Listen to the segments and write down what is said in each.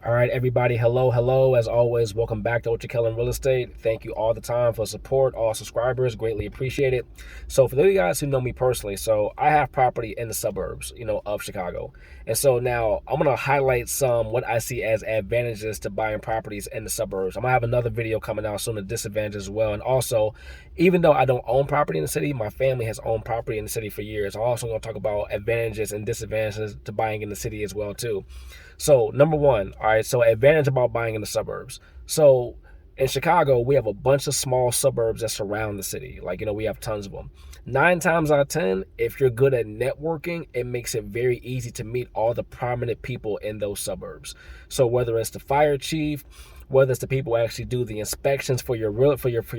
All right, everybody. Hello. As always, welcome back to What You Killing Real Estate. Thank you all the time for support, all subscribers. Greatly appreciate it. So, for those of you guys who know me personally, so I have property in the suburbs, of Chicago. And so now I'm going to highlight some what I see as advantages to buying properties in the suburbs. I'm going to have another video coming out soon, the disadvantages as well. And also, even though I don't own property in the city, my family has owned property in the city for years. I'm also going to talk about advantages and disadvantages to buying in the city as well, too. So number one, all right, so advantage about buying in the suburbs. So in Chicago, we have a bunch of small suburbs that surround the city. We have tons of them. 9 times out of 10, if you're good at networking, it makes it very easy to meet all the prominent people in those suburbs. So whether it's the fire chief, whether it's the people who actually do the inspections for your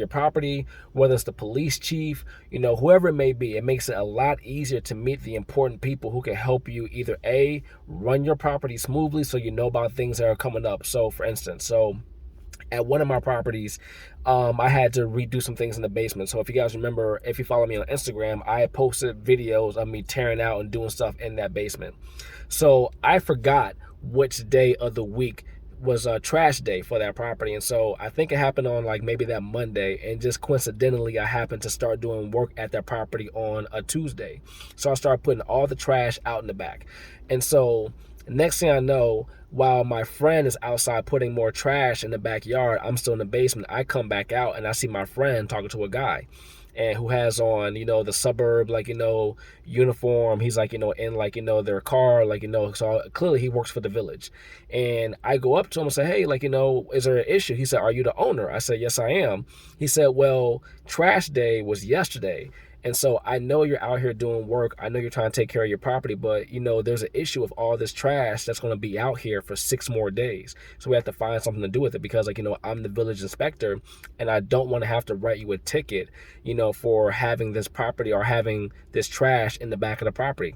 property, whether it's the police chief, whoever it may be, it makes it a lot easier to meet the important people who can help you either A, run your property smoothly so you know about things that are coming up. So for instance, at one of my properties, I had to redo some things in the basement. So if you guys remember, if you follow me on Instagram, I posted videos of me tearing out and doing stuff in that basement. So I forgot which day of the week was a trash day for that property, and so I think it happened on maybe that Monday, and just coincidentally I happened to start doing work at that property on a Tuesday. So I started putting all the trash out in the back, and so next thing I know, while my friend is outside putting more trash in the backyard, I'm still in the basement. I come back out and I see my friend talking to a guy, and who has on, the suburb, uniform. He's in their car, so clearly he works for the village. And I go up to him and say, hey, is there an issue? He said, are you the owner? I said, yes, I am. He said, well, trash day was yesterday. And so I know you're out here doing work. I know you're trying to take care of your property, but there's an issue with all this trash that's going to be out here for 6 more days. So we have to find something to do with it because I'm the village inspector, and I don't want to have to write you a ticket, for having this property or having this trash in the back of the property.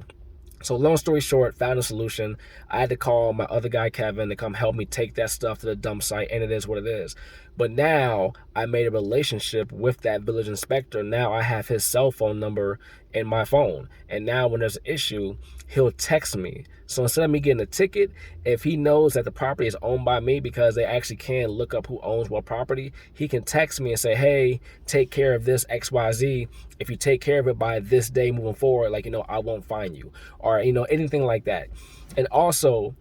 So long story short, found a solution. I had to call my other guy, Kevin, to come help me take that stuff to the dump site, and it is what it is. But now I made a relationship with that village inspector. Now I have his cell phone number in my phone. And now when there's an issue, he'll text me. So instead of me getting a ticket, if he knows that the property is owned by me, because they actually can look up who owns what property, he can text me and say, hey, take care of this XYZ. If you take care of it by this day moving forward, I won't fine you, or, anything like that. And also,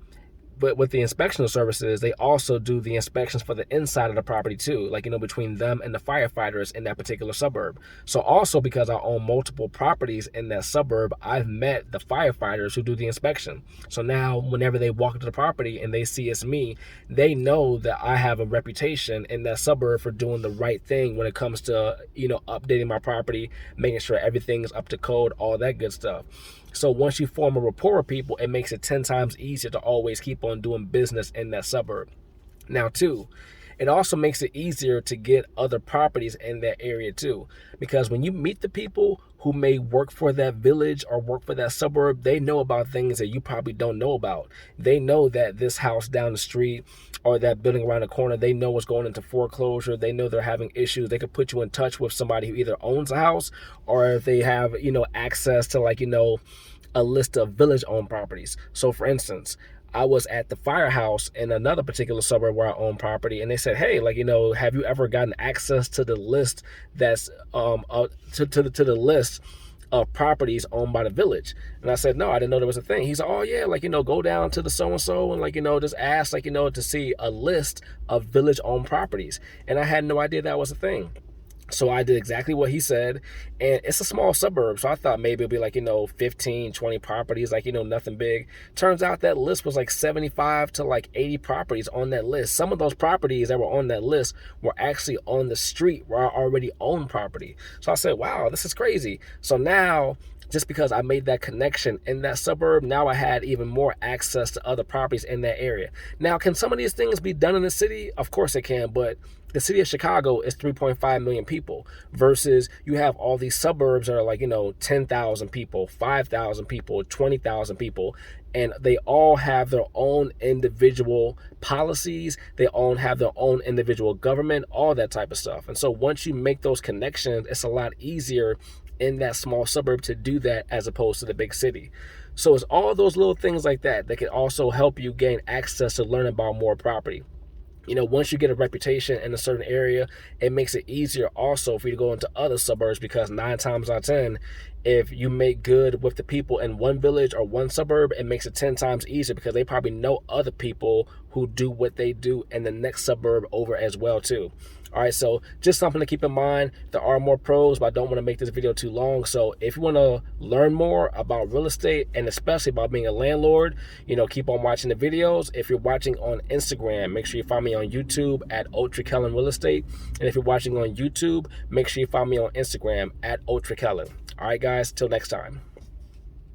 but with the inspection services, they also do the inspections for the inside of the property too, between them and the firefighters in that particular suburb. So also, because I own multiple properties in that suburb, I've met the firefighters who do the inspection. So now whenever they walk into the property and they see it's me, they know that I have a reputation in that suburb for doing the right thing when it comes to, updating my property, making sure everything's up to code, all that good stuff. So once you form a rapport with people, it makes it 10 times easier to always keep on doing business in that suburb. Now, too, it also makes it easier to get other properties in that area, too. Because when you meet the people who may work for that village or work for that suburb, they know about things that you probably don't know about. They know that this house down the street or that building around the corner, they know what's going into foreclosure. They know they're having issues. They could put you in touch with somebody who either owns a house, or if they have, access to a list of village-owned properties. So for instance, I was at the firehouse in another particular suburb where I own property, and they said, hey, have you ever gotten access to the list that's to the list of properties owned by the village? And I said, no, I didn't know there was a thing. He said, oh yeah, go down to the so-and-so and just ask to see a list of village owned properties. And I had no idea that was a thing. So I did exactly what he said, and it's a small suburb, so I thought maybe it'd be 15, 20 properties, nothing big. Turns out that list was 75 to 80 properties on that list. Some of those properties that were on that list were actually on the street where I already own property. So I said, wow, this is crazy. So now, just because I made that connection in that suburb, now I had even more access to other properties in that area. Now, can some of these things be done in the city? Of course it can, but the city of Chicago is 3.5 million people versus you have all these suburbs that are 10,000 people, 5,000 people, 20,000 people, and they all have their own individual policies. They all have their own individual government, all that type of stuff. And so once you make those connections, it's a lot easier in that small suburb to do that as opposed to the big city. So it's all those little things like that that can also help you gain access to learn about more property. Once you get a reputation in a certain area, it makes it easier also for you to go into other suburbs, because 9 times out of 10, if you make good with the people in one village or one suburb, it makes it 10 times easier because they probably know other people who do what they do in the next suburb over as well too. All right, so just something to keep in mind. There are more pros, but I don't want to make this video too long. So if you want to learn more about real estate and especially about being a landlord, keep on watching the videos. If you're watching on Instagram, make sure you find me on YouTube at Ultra Kellen Real Estate. And if you're watching on YouTube, make sure you find me on Instagram at Ultra Kellen. All right, guys, till next time.